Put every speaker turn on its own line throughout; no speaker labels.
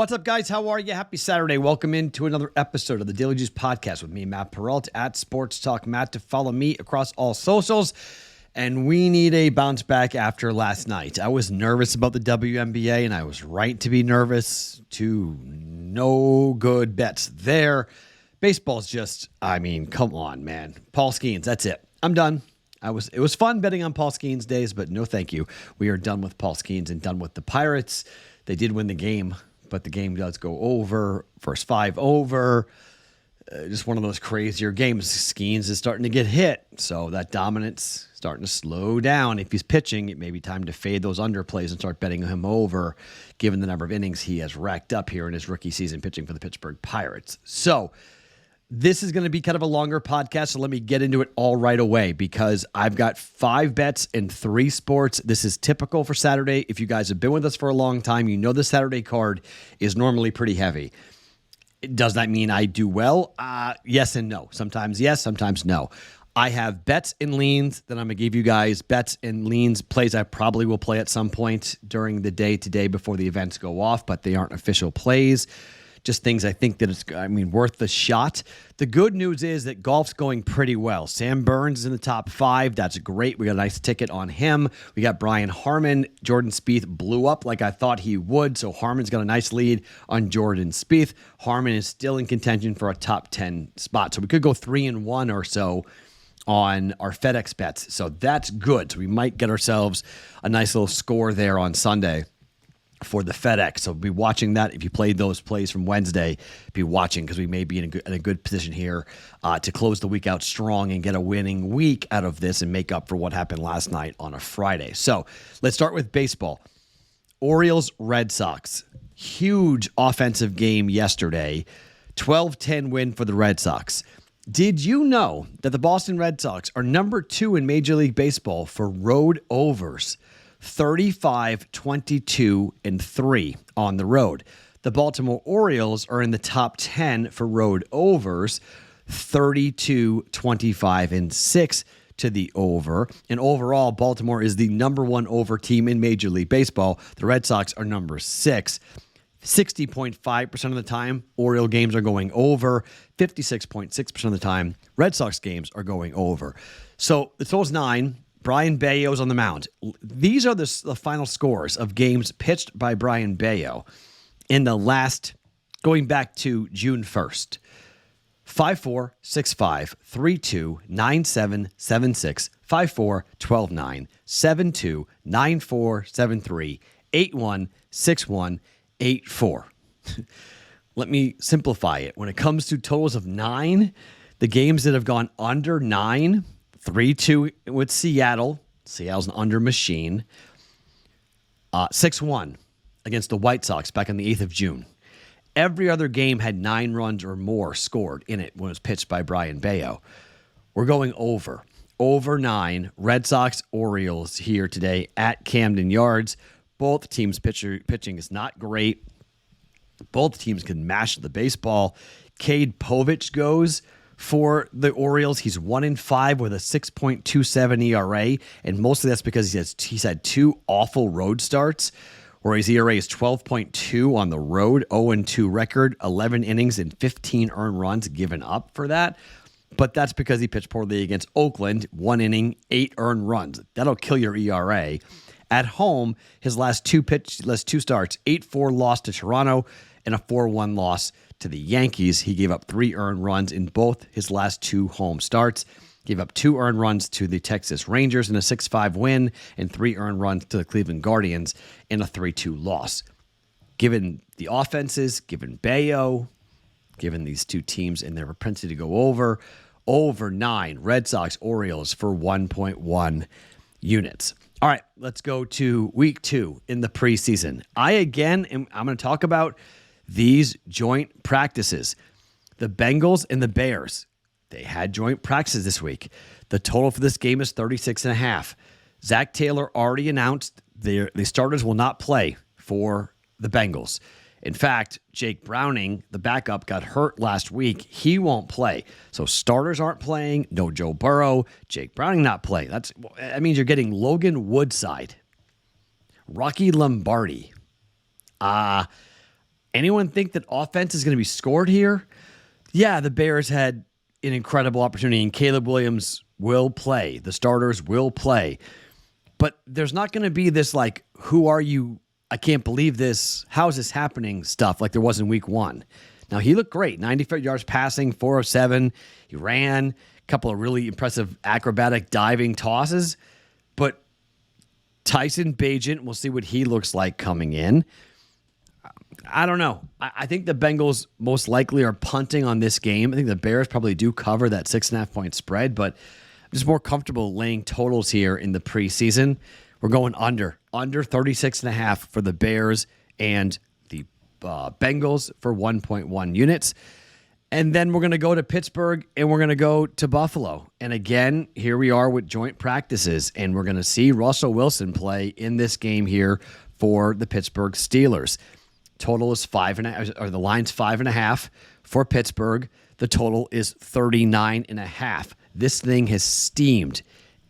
What's up, guys? How are you? Happy Saturday. Welcome into another episode of the Daily Juice Podcast with me, Matt Perrault, at Sports Talk Matt, to follow me across all socials. And we need a bounce back after last night. I was nervous about the WNBA, and I was right to be nervous. No good bets there. Baseball's just, come on, man. Paul Skeens, that's it. I'm done. It was fun betting on Paul Skeens days, but no thank you. We are done with Paul Skeens and done with the Pirates. They did win the game, but the game does go over. First five over. Just one of those crazier games. Skeens is starting to get hit, so that dominance starting to slow down. If he's pitching, it may be time to fade those underplays and start betting him over, given the number of innings he has racked up here in his rookie season pitching for the Pittsburgh Pirates. So this is going to be kind of a longer podcast, so let me get into it all right away because I've got 5 bets in 3 sports. This is typical for Saturday. If you guys have been with us for a long time, you know the Saturday card is normally pretty heavy. Does that mean I do well? Yes and no. Sometimes yes, sometimes no. I have bets and leans that I'm going to give you guys. Bets and leans, plays I probably will play at some point during the day today before the events go off, but they aren't official plays. Just things I think that it's, worth the shot. The good news is that golf's going pretty well. Sam Burns is in the top 5. That's great. We got a nice ticket on him. We got Brian Harman. Jordan Spieth blew up like I thought he would, so Harman's got a nice lead on Jordan Spieth. Harman is still in contention for a top 10 spot, so we could go 3-1 or so on our FedEx bets. So that's good. So we might get ourselves a nice little score there on Sunday for the FedEx. So be watching that. If you played those plays from Wednesday, be watching because we may be in a good position here to close the week out strong and get a winning week out of this and make up for what happened last night on a Friday. So let's start with baseball. Orioles-Red Sox. Huge offensive game yesterday. 12-10 win for the Red Sox. Did you know that the Boston Red Sox are number 2 in Major League Baseball for road overs? 35, 22, and 3 on the road. The Baltimore Orioles are in the top 10 for road overs, 32, 25, and 6 to the over. And overall, Baltimore is the number 1 over team in Major League Baseball. The Red Sox are number 6. 60.5% of the time, Oriole games are going over. 56.6% of the time, Red Sox games are going over. So the total's 9. Brian Bayo's on the mound. These are the final scores of games pitched by Brian Bayo in the last, going back to June 1st. 5-4, 6-5, 3-2, 9-7, 7-6, 5-4, 12-9, 7-2, 9-4, 7-3, 8-1, 6-1, 8-4. Let me simplify it. When it comes to totals of 9, the games that have gone under 9, 3-2 with Seattle. Seattle's an under machine. 6-1 against the White Sox back on the 8th of June. Every other game had 9 runs or more scored in it when it was pitched by Brian Bayo. We're going over. Over 9. Red Sox, Orioles here today at Camden Yards. Both teams' pitching is not great. Both teams can mash the baseball. Cade Povich goes for the Orioles. He's 1-5 with a 6.27 ERA, and mostly that's because he's had 2 awful road starts, where his ERA is 12.2 on the road, 0-2 record, 11 innings and 15 earned runs given up for that. But that's because he pitched poorly against Oakland, 1 inning, 8 earned runs. That'll kill your ERA. At home, his last two starts, 8-4 loss to Toronto and a 4-1 loss to the Yankees. He gave up 3 earned runs in both his last 2 home starts. Gave up 2 earned runs to the Texas Rangers in a 6-5 win and 3 earned runs to the Cleveland Guardians in a 3-2 loss. Given the offenses, given Bayo, given these 2 teams and their propensity to go over 9, Red Sox, Orioles for 1.1 units. All right, let's go to week 2 in the preseason. I'm going to talk about these joint practices. The Bengals and the Bears, they had joint practices this week. The total for this game is 36.5. Zach Taylor already announced the starters will not play for the Bengals. In fact, Jake Browning, the backup, got hurt last week. He won't play. So starters aren't playing. No Joe Burrow. Jake Browning not playing. That means you're getting Logan Woodside, Rocky Lombardi. Anyone think that offense is going to be scored here? Yeah, the Bears had an incredible opportunity, and Caleb Williams will play. The starters will play. But there's not going to be this, like, who are you? I can't believe this. How is this happening stuff like there was in week 1. Now, he looked great. 95 yards passing, 4 of 7. He ran a couple of really impressive acrobatic diving tosses. But Tyson Bagent, we'll see what he looks like coming in. I don't know. I think the Bengals most likely are punting on this game. I think the Bears probably do cover that 6.5-point spread, but I'm just more comfortable laying totals here in the preseason. We're going under 36.5 for the Bears and the Bengals for 1.1 units. And then we're going to go to Pittsburgh and we're going to go to Buffalo. And again, here we are with joint practices, and we're going to see Russell Wilson play in this game here for the Pittsburgh Steelers. Total is 5.5, or the line's 5.5 for Pittsburgh. The total is 39.5. This thing has steamed.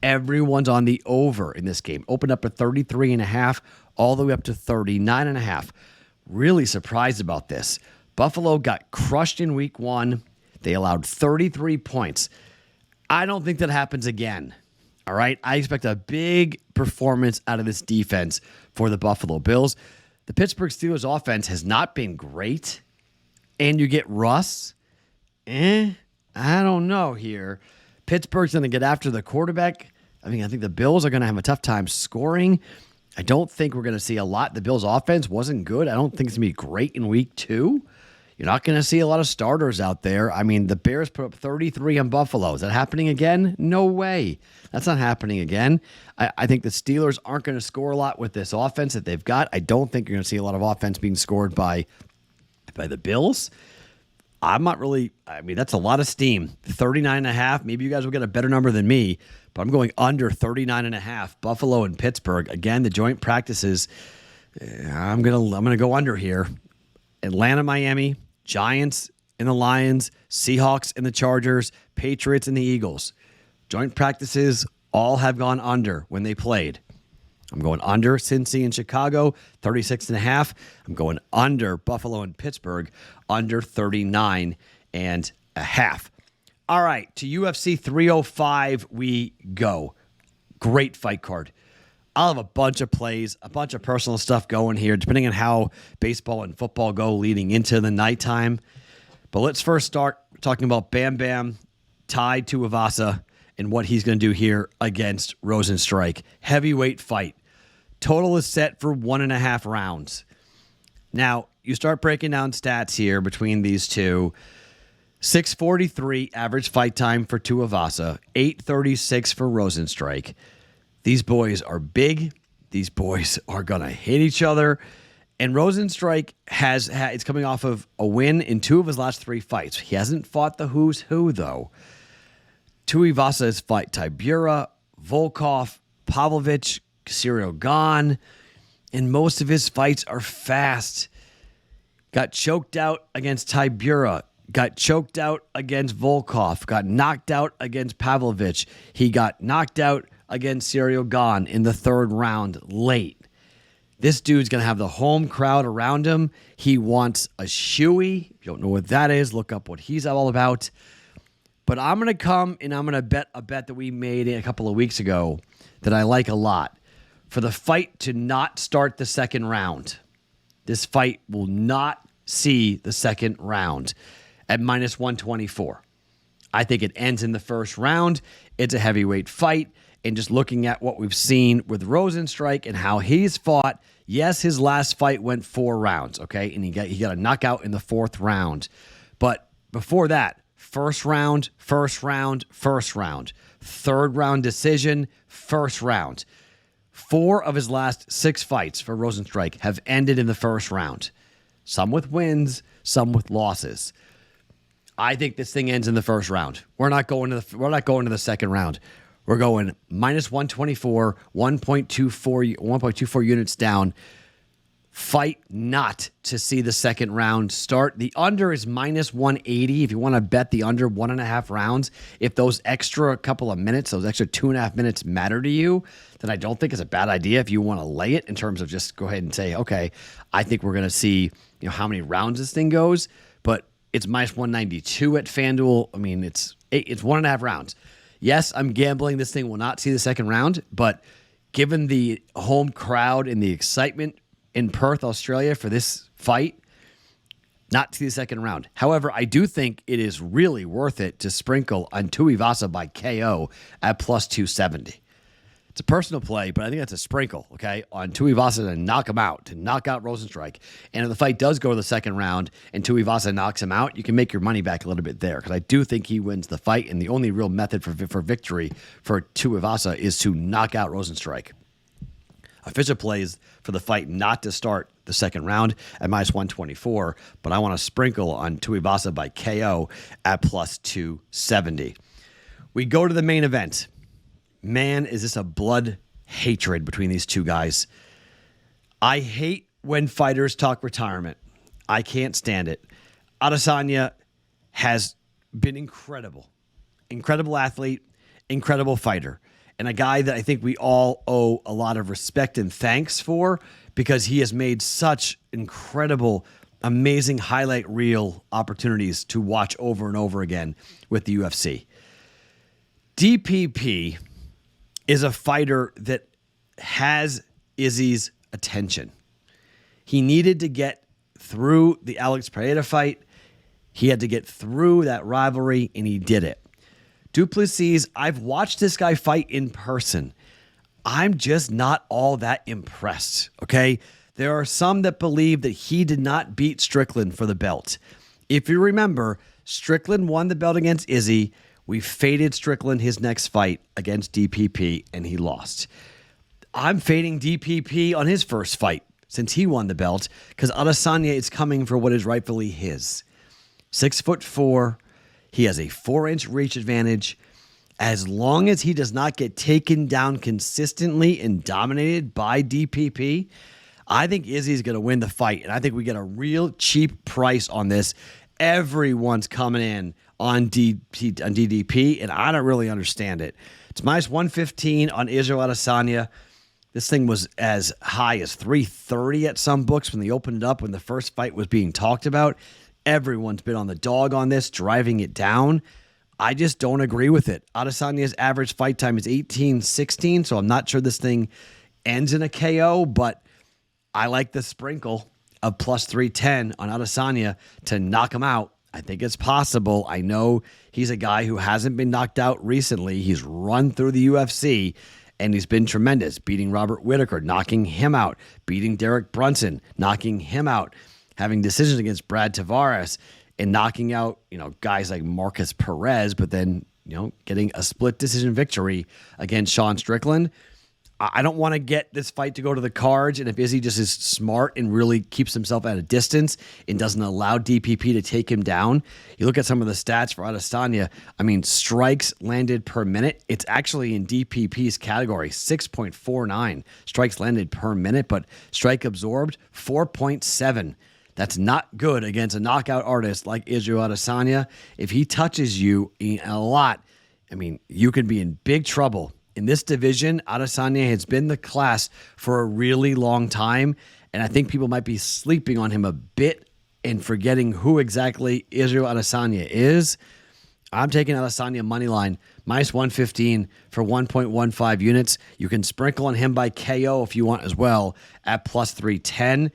Everyone's on the over in this game. Opened up at 33.5, all the way up to 39.5. Really surprised about this. Buffalo got crushed in week 1. They allowed 33 points. I don't think that happens again. All right. I expect a big performance out of this defense for the Buffalo Bills. The Pittsburgh Steelers offense has not been great. And you get Russ. I don't know here. Pittsburgh's going to get after the quarterback. I think the Bills are going to have a tough time scoring. I don't think we're going to see a lot. The Bills offense wasn't good. I don't think it's going to be great in week 2. You're not going to see a lot of starters out there. I mean, the Bears put up 33 on Buffalo. Is that happening again? No way. That's not happening again. I think the Steelers aren't going to score a lot with this offense that they've got. I don't think you're going to see a lot of offense being scored by the Bills. I'm not really, that's a lot of steam. 39.5. Maybe you guys will get a better number than me, but I'm going under 39.5. Buffalo and Pittsburgh. Again, the joint practices. I'm gonna go under here. Atlanta, Miami, Giants and the Lions, Seahawks and the Chargers, Patriots and the Eagles. Joint practices all have gone under when they played. I'm going under Cincy and Chicago, 36.5. I'm going under Buffalo and Pittsburgh, under 39.5. All right, to UFC 305 we go. Great fight card. I'll have a bunch of plays, a bunch of personal stuff going here, depending on how baseball and football go leading into the nighttime. But let's first start talking about Bam Bam, tied to Tuivasa, and what he's going to do here against Rozen. Heavyweight fight. Total is set for 1.5 rounds. Now, you start breaking down stats here between these two. 6:43 average fight time for Tuivasa, 8:36 for Rozen. These boys are big. These boys are going to hit each other. And Rozen is coming off of a win in 2 of his last 3 fights. He hasn't fought the who's who, though. Tuivasa has fought Tybura, Volkov, Pavlovich, Ciryl Gane, and most of his fights are fast. Got choked out against Tybura, got choked out against Volkov, got knocked out against Pavlovich. He got knocked out against Ciryl Gane in the 3rd round late. This dude's going to have the home crowd around him. He wants a shoey. If you don't know what that is, look up what he's all about. But I'm going to come and I'm going to bet a bet that we made a couple of weeks ago that I like a lot. For the fight to not start the 2nd round. This fight will not see the 2nd round at -124. I think it ends in the 1st round. It's a heavyweight fight. And just looking at what we've seen with Rozen and how he's fought, yes, his last fight went 4 rounds, okay? And he got a knockout in the 4th round. But before that, 1st round, 1st round, 1st round. 3rd round decision, 1st round. 4 of his last 6 fights for Rozen have ended in the 1st round. Some with wins, some with losses. I think this thing ends in the 1st round. We're not going to the 2nd round. We're going -124, 1.24 units down. fight not to see the second round start. The under is minus 180. If you want to bet the under 1.5 rounds, if those extra couple of minutes, those extra 2.5 minutes matter to you, then I don't think it's a bad idea if you want to lay it in terms of just go ahead and say, okay, I think we're going to see, how many rounds this thing goes, but it's minus 192 at FanDuel. I mean, it's 1.5 rounds. Yes, I'm gambling this thing will not see the second round, but given the home crowd and the excitement in Perth, Australia for this fight, not to the second round. However, I do think it is really worth it to sprinkle on Tuivasa by KO at plus 270. It's a personal play, but I think that's a sprinkle, okay, on Tuivasa to knock him out, to knock out Rozenstruik. And if the fight does go to the second round and Tuivasa knocks him out, you can make your money back a little bit there, because I do think he wins the fight, and the only real method for victory for Tuivasa is to knock out Rozenstruik. Official plays for the fight not to start the second round at minus 124, but I want to sprinkle on Tuivasa by KO at plus 270. We go to the main event. Man, is this a blood hatred between these two guys. I hate when fighters talk retirement. I can't stand it. Adesanya has been incredible. Incredible athlete, incredible fighter, and a guy that I think we all owe a lot of respect and thanks for, because he has made such incredible, amazing highlight reel opportunities to watch over and over again with the UFC. DPP is a fighter that has Izzy's attention. He needed to get through the Alex Pereira fight. He had to get through that rivalry, and he did it. Duplessis, I've watched this guy fight in person. I'm just not all that impressed, okay? There are some that believe that he did not beat Strickland for the belt. If you remember, Strickland won the belt against Izzy. We faded Strickland his next fight against DPP, and he lost. I'm fading DPP on his first fight since he won the belt, because Adesanya is coming for what is rightfully his. 6'4". He has a 4-inch reach advantage. As long as he does not get taken down consistently and dominated by DPP, I think Izzy's going to win the fight, and I think we get a real cheap price on this. Everyone's coming in on DDP, and I don't really understand it. It's minus 115 on Israel Adesanya. This thing was as high as 330 at some books when they opened it up, when the first fight was being talked about. Everyone's been on the dog on this, driving it down. I just don't agree with it. Adesanya's average fight time is 18-16, so I'm not sure this thing ends in a KO, but I like the sprinkle of plus 310 on Adesanya to knock him out. I think it's possible. I know he's a guy who hasn't been knocked out recently. He's run through the UFC, and he's been tremendous, beating Robert Whittaker, knocking him out, beating Derek Brunson, knocking him out, having decisions against Brad Tavares, and knocking out, guys like Marcus Perez, but then, getting a split decision victory against Sean Strickland. I don't want to get this fight to go to the cards, and if Izzy just is smart and really keeps himself at a distance and doesn't allow DPP to take him down, you look at some of the stats for Adesanya. I mean, strikes landed per minute. It's actually in DPP's category, 6.49 strikes landed per minute, but strike absorbed, 4.7. That's not good against a knockout artist like Israel Adesanya. If he touches you a lot, you could be in big trouble. In this division, Adesanya has been the class for a really long time, and I think people might be sleeping on him a bit and forgetting who exactly Israel Adesanya is. I'm taking Adesanya moneyline, minus 115 for 1.15 units. You can sprinkle on him by KO if you want as well at plus 310.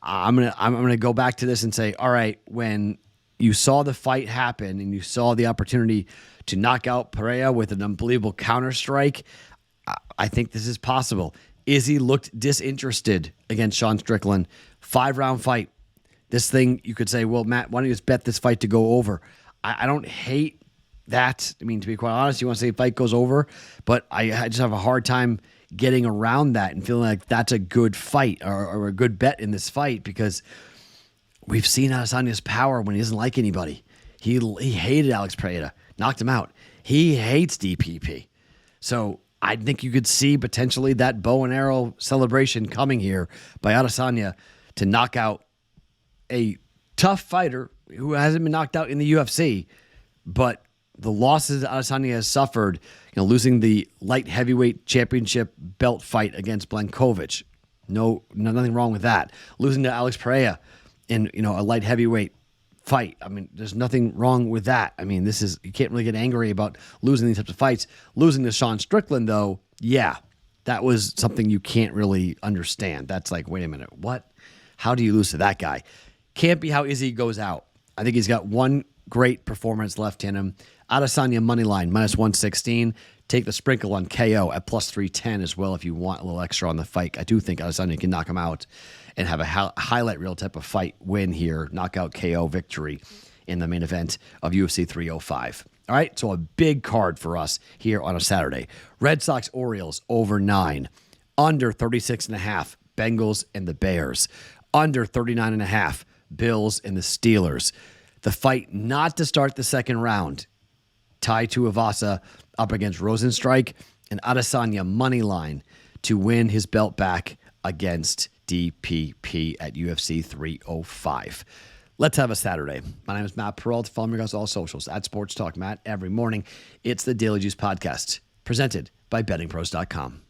I'm gonna go back to this and say, all right, when you saw the fight happen and you saw the opportunity to knock out Pereira with an unbelievable counter strike, I think this is possible. Izzy looked disinterested against Sean Strickland. 5-round fight. This thing, you could say, well, Matt, why don't you just bet this fight to go over? I don't hate that. To be quite honest, you want to say fight goes over, but I just have a hard time getting around that and feeling like that's a good fight or a good bet in this fight, because we've seen Adesanya's power when he doesn't like anybody. He hated Alex Pereira, knocked him out. He hates DPP. So I think you could see potentially that bow and arrow celebration coming here by Adesanya to knock out a tough fighter who hasn't been knocked out in the UFC, but the losses Adesanya has suffered, losing the light heavyweight championship belt fight against Blankovic. Nothing wrong with that. Losing to Alex Pereira in, a light heavyweight fight. I mean, there's nothing wrong with that. I mean, you can't really get angry about losing these types of fights. Losing to Sean Strickland, though, yeah, that was something you can't really understand. That's like, wait a minute, what? How do you lose to that guy? Can't be how Izzy goes out. I think he's got one great performance left in him. Adesanya money line, -116. Take the sprinkle on KO at +310 as well if you want a little extra on the fight. I do think Adesanya can knock him out and have a highlight reel type of fight win here, knockout KO victory in the main event of UFC 305. All right, so a big card for us here on a Saturday. Red Sox Orioles over 9, under 36.5 Bengals and the Bears, under 39.5 Bills and the Steelers. The fight not to start the second round, Tuivasa up against Rozen and Adesanya money line to win his belt back against DPP at UFC 305. Let's have a Saturday. My name is Matt Perrault. Follow me across all socials at Sports Talk Matt every morning. It's the Daily Juice Podcast presented by BettingPros.com.